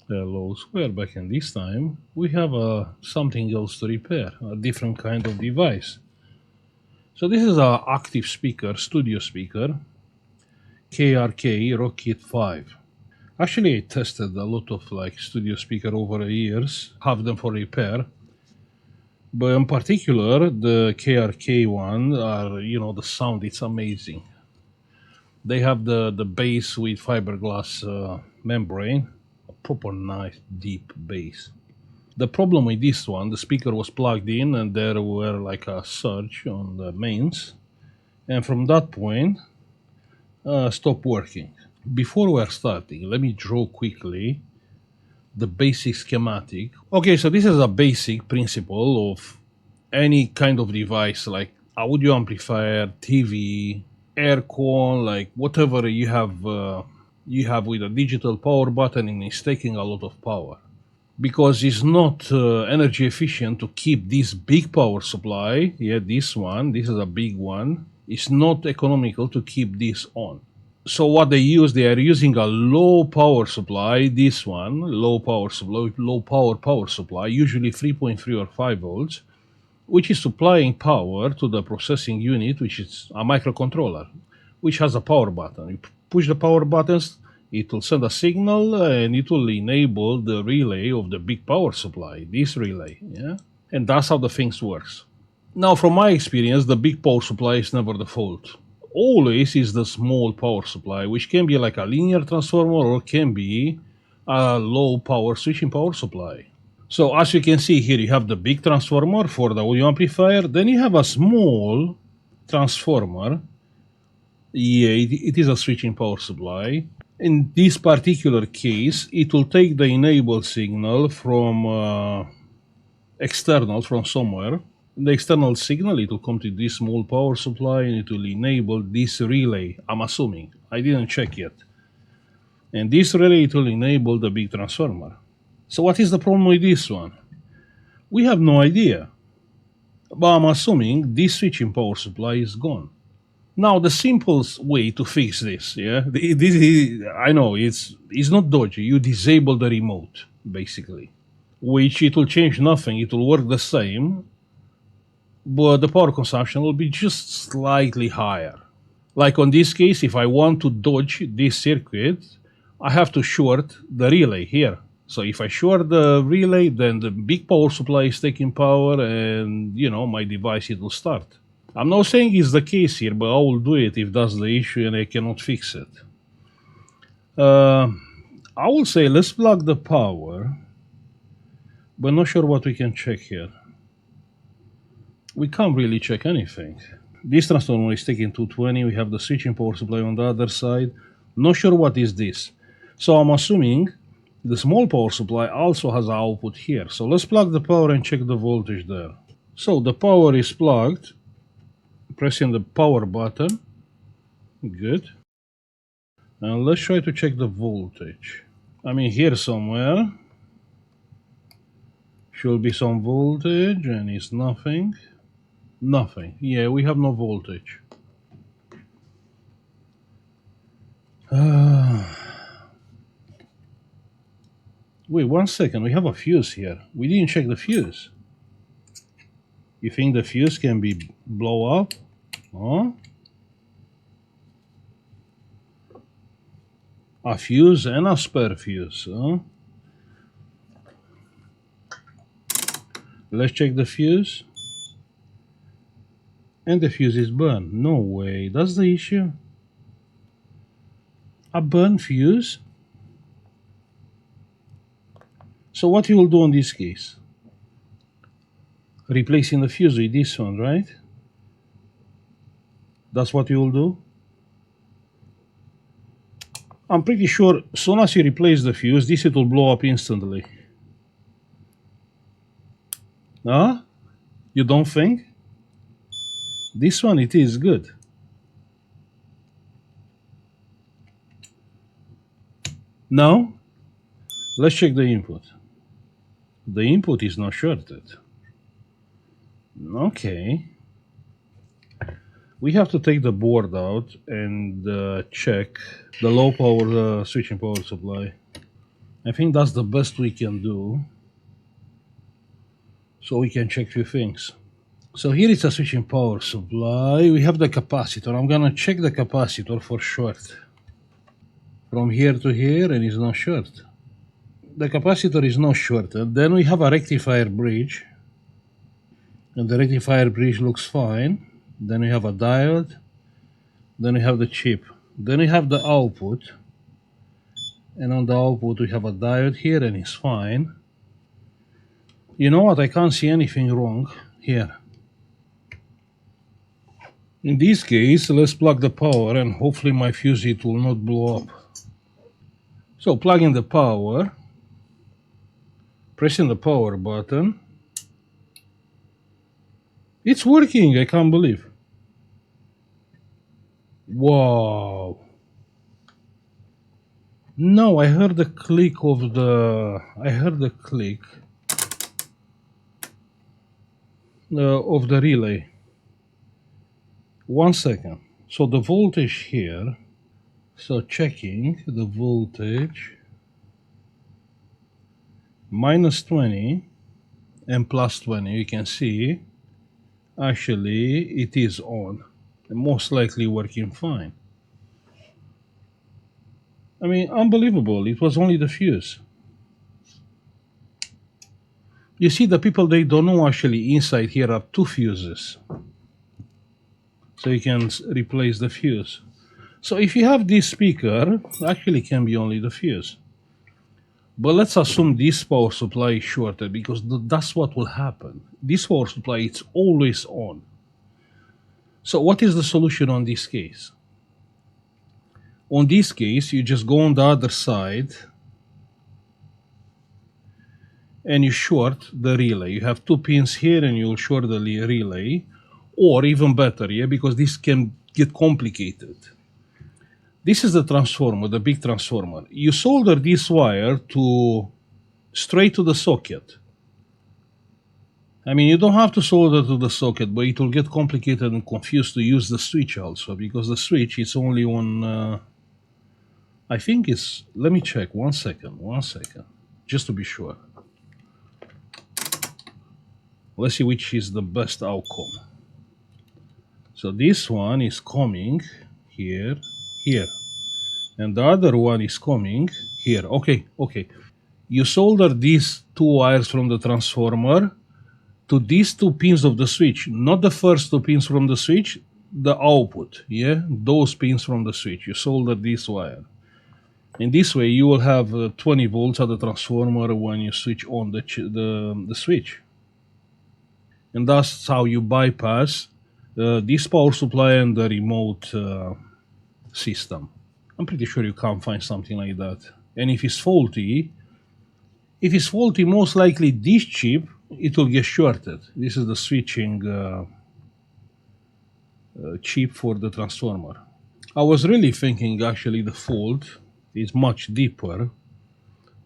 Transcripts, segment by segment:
Hello, so we are back, and this time we have something else to repair, a different kind of device. So this is a active speaker, studio speaker, Krk Rokit 5. Actually, I tested a lot of like studio speaker over the years, have them for repair, but in particular the Krk one are the sound. It's amazing. They have the bass with fiberglass membrane, a proper nice deep bass. The problem with this one, the speaker was plugged in and there were like a surge on the mains, and from that point, stopped working. Before we're starting, let me draw quickly the basic schematic. Okay, so this is a basic principle of any kind of device like audio amplifier, TV, aircon, like whatever you have with a digital power button and it's taking a lot of power because it's not energy efficient to keep this big power supply. Yeah, this is a big one. It's not economical to keep this on. So what they are using a low power supply. This one, low power supply, usually 3.3 or 5 volts, which is supplying power to the processing unit, which is a microcontroller, which has a power button. You push the power buttons, it will send a signal and it will enable the relay of the big power supply, this relay. Yeah. And that's how the things works. Now, from my experience, the big power supply is never the fault. Always is the small power supply, which can be like a linear transformer or can be a low power switching power supply. So as you can see here, you have the big transformer for the audio amplifier. Then you have a small transformer. Yeah, it is a switching power supply. In this particular case, it will take the enable signal from external, from somewhere. The external signal, it will come to this small power supply and it will enable this relay, I'm assuming. I didn't check yet. And this relay, it will enable the big transformer. So what is the problem with this one? We have no idea. But I'm assuming this switching power supply is gone. Now, the simplest way to fix this, yeah, this is, I know it's not dodgy. You disable the remote, basically, which it will change nothing. It will work the same, but the power consumption will be just slightly higher. Like on this case, if I want to dodge this circuit, I have to short the relay here. So if I short the relay, then the big power supply is taking power and, my device, it will start. I'm not saying it's the case here, but I will do it if that's the issue and I cannot fix it. Uh, I will say let's plug the power, but not sure what we can check here. We can't really check anything. This transformer is taking 220. We have the switching power supply on the other side. Not sure what is this. So I'm assuming the small power supply also has an output here. So let's plug the power and check the voltage there. So the power is plugged. Pressing the power button. Good. And let's try to check the voltage. I mean, here somewhere should be some voltage, and it's nothing. Nothing. Yeah, we have no voltage. Wait 1 second. We have a fuse here. We didn't check the fuse. You think the fuse can be blow up? Huh? A fuse and a spare fuse. Huh? Let's check the fuse. And the fuse is burned. No way. That's the issue. A burned fuse? So what you will do in this case? Replacing the fuse with this one, right? That's what you will do? I'm pretty sure as soon as you replace the fuse, this it will blow up instantly. Huh? You don't think? This one, it is good. No? Let's check the input. The input is not shorted. Okay. We have to take the board out and check the low power switching power supply. I think that's the best we can do, so we can check few things. So here is a switching power supply. We have the capacitor. I'm gonna check the capacitor for short. From here to here, and it's not short. The capacitor is not shorted. Then we have a rectifier bridge, and the rectifier bridge looks fine. Then we have a diode. Then we have the chip. Then we have the output, and on the output we have a diode here, and it's fine. You know what? I can't see anything wrong here. In this case, let's plug the power, and hopefully my fuse it will not blow up. So plugging the power, pressing the power button. It's working, I can't believe. Wow. No, I heard the click of the of the relay. 1 second. So the voltage here. So checking the voltage. -20 and +20. You can see actually it is on. Most likely working fine. I mean, unbelievable. It was only the fuse. You see, the people, they don't know actually inside here are two fuses. So you can replace the fuse. So if you have this speaker, actually can be only the fuse. But let's assume this power supply is shorted, because that's what will happen. This power supply, it's always on. So what is the solution on this case? On this case, you just go on the other side and you short the relay. You have two pins here and you'll short the relay. Or even better, yeah, because this can get complicated. This is the transformer, the big transformer. You solder this wire straight to the socket. I mean, you don't have to solder to the socket, but it will get complicated and confused to use the switch also, because the switch is only on, I think it's, let me check, 1 second, just to be sure. Let's see which is the best outcome. So this one is coming here, and the other one is coming here. Okay. You solder these two wires from the transformer to these two pins of the switch, not the first two pins from the switch, the output, yeah? Those pins from the switch. You solder this wire. In this way, you will have 20 volts at the transformer when you switch on the switch. And that's how you bypass this power supply and the remote system. I'm pretty sure you can't find something like that. And if it's faulty, most likely this chip, it will get shorted. This is the switching chip for the transformer. I was really thinking actually the fault is much deeper,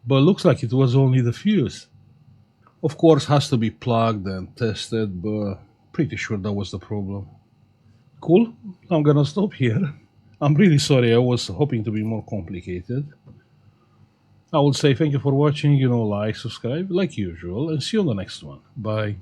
but looks like it was only the fuse. Of course, has to be plugged and tested, but pretty sure that was the problem. Cool, I'm gonna stop here. I'm really sorry, I was hoping to be more complicated. I would say thank you for watching, like, subscribe, like usual, and see you on the next one. Bye.